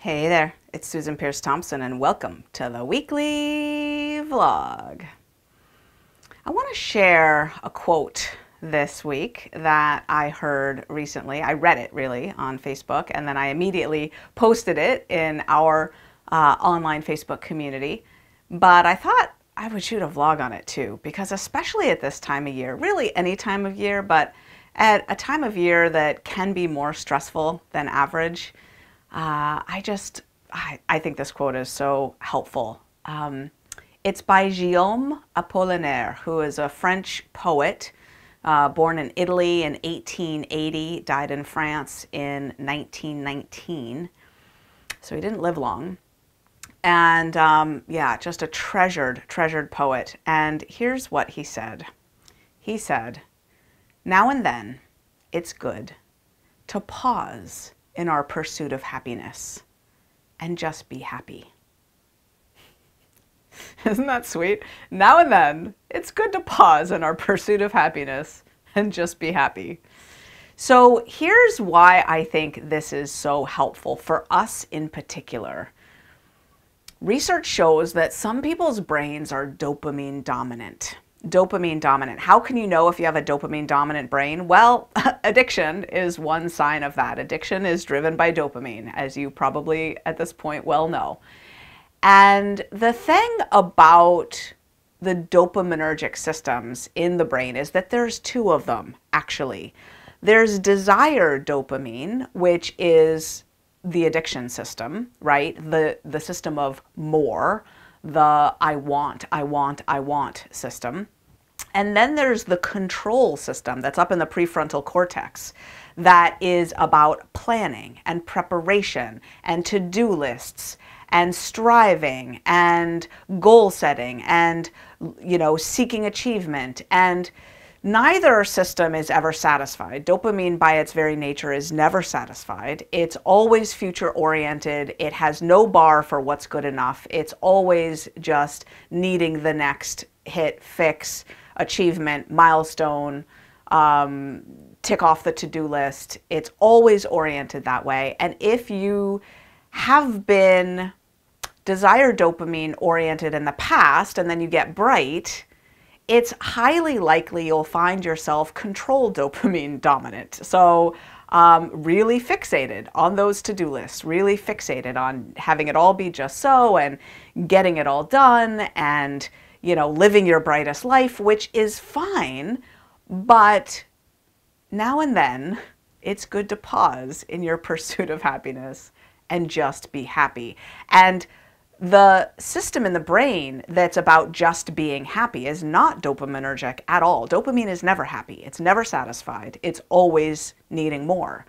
Hey there, it's Susan Pierce Thompson and welcome to the weekly vlog. I want to share a quote this week that I heard recently. I read it really on Facebook and then I immediately posted it in our online Facebook community. But I thought I would shoot a vlog on it too, because especially at this time of year, really any time of year, but at a time of year that can be more stressful than average, I think this quote is so helpful. It's by Guillaume Apollinaire, who is a French poet, born in Italy in 1880, died in France in 1919. So he didn't live long. And yeah, just a treasured poet. And here's what he said. He said, "Now and then, it's good to pause in our pursuit of happiness and just be happy." Isn't that sweet? Now and then, it's good to pause in our pursuit of happiness and just be happy. So here's why I think this is so helpful for us in particular. Research shows that some people's brains are dopamine dominant. Dopamine dominant. How can you know if you have a dopamine dominant brain? Well, addiction is one sign of that. Addiction is driven by dopamine, as you probably at this point well know. And the thing about the dopaminergic systems in the brain is that there's two of them, actually. There's desire dopamine, which is the addiction system, right? The system of more, the I want system. And then there's the control system that's up in the prefrontal cortex that is about planning and preparation and to-do lists and striving and goal setting and, seeking achievement. And neither system is ever satisfied. Dopamine by its very nature is never satisfied. It's always future oriented. It has no bar for what's good enough. It's always just needing the next hit, fix, achievement, milestone, tick off the to-do list. It's always oriented that way. And if you have been desire dopamine oriented in the past and then you get bright, it's highly likely you'll find yourself control dopamine dominant. So really fixated on those to-do lists, really fixated on having it all be just so and getting it all done and, living your brightest life, which is fine. But now and then, it's good to pause in your pursuit of happiness and just be happy. And the system in the brain that's about just being happy is not dopaminergic at all. Dopamine is never happy. It's never satisfied. It's always needing more.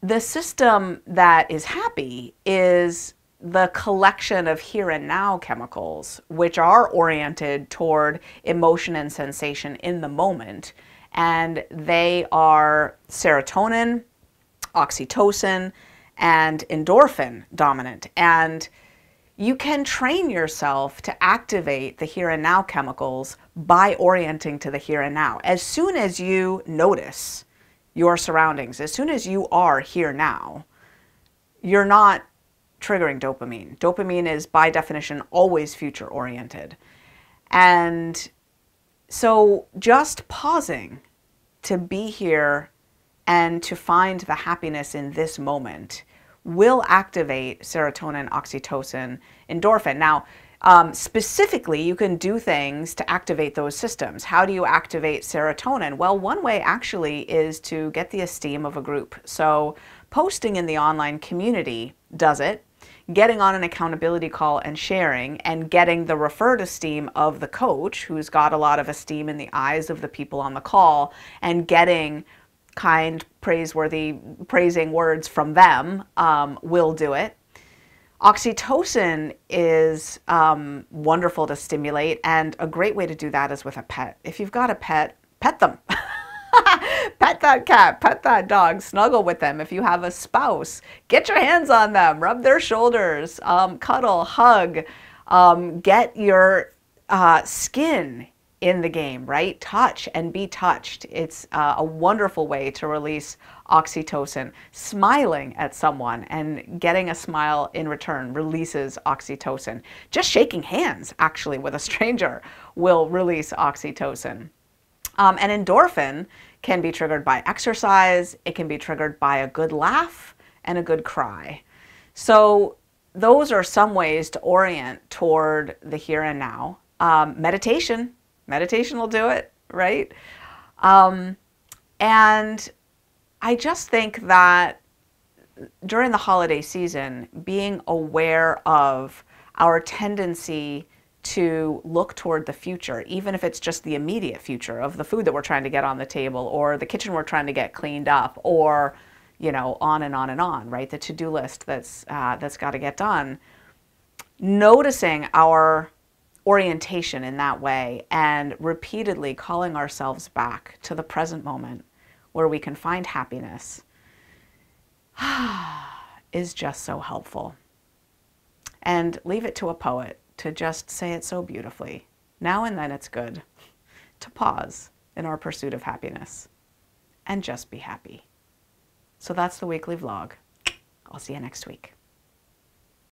The system that is happy is the collection of here and now chemicals, which are oriented toward emotion and sensation in the moment. And they are serotonin, oxytocin, and endorphin dominant. And you can train yourself to activate the here and now chemicals by orienting to the here and now. As soon as you notice your surroundings, as soon as you are here now, you're not triggering dopamine. Dopamine is by definition always future oriented. And so just pausing to be here and to find the happiness in this moment will activate serotonin, oxytocin, endorphin. Now, specifically, you can do things to activate those systems. How do you activate serotonin? Well, one way actually is to get the esteem of a group. So posting in the online community does it. Getting on an accountability call and sharing and getting the referred esteem of the coach, who's got a lot of esteem in the eyes of the people on the call, and getting kind, praiseworthy, praising words from them will do it. Oxytocin is wonderful to stimulate, and a great way to do that is with a pet. If you've got a pet, pet them. Pet that cat, pet that dog, snuggle with them. If you have a spouse, get your hands on them, rub their shoulders, cuddle, hug, get your skin in the game, right? Touch and be touched. It's a wonderful way to release oxytocin. Smiling at someone and getting a smile in return releases oxytocin. Just shaking hands, actually, with a stranger will release oxytocin. And endorphin can be triggered by exercise. It can be triggered by a good laugh and a good cry. So those are some ways to orient toward the here and now. Meditation will do it, right? And I just think that during the holiday season, being aware of our tendency to look toward the future, even if it's just the immediate future of the food that we're trying to get on the table, or the kitchen we're trying to get cleaned up, or, you know, on and on and on, right? The to-do list that's got to get done. Noticing our orientation in that way and repeatedly calling ourselves back to the present moment where we can find happiness is just so helpful. And leave it to a poet to just say it so beautifully. Now and then it's good to pause in our pursuit of happiness and just be happy. So that's the weekly vlog. I'll see you next week.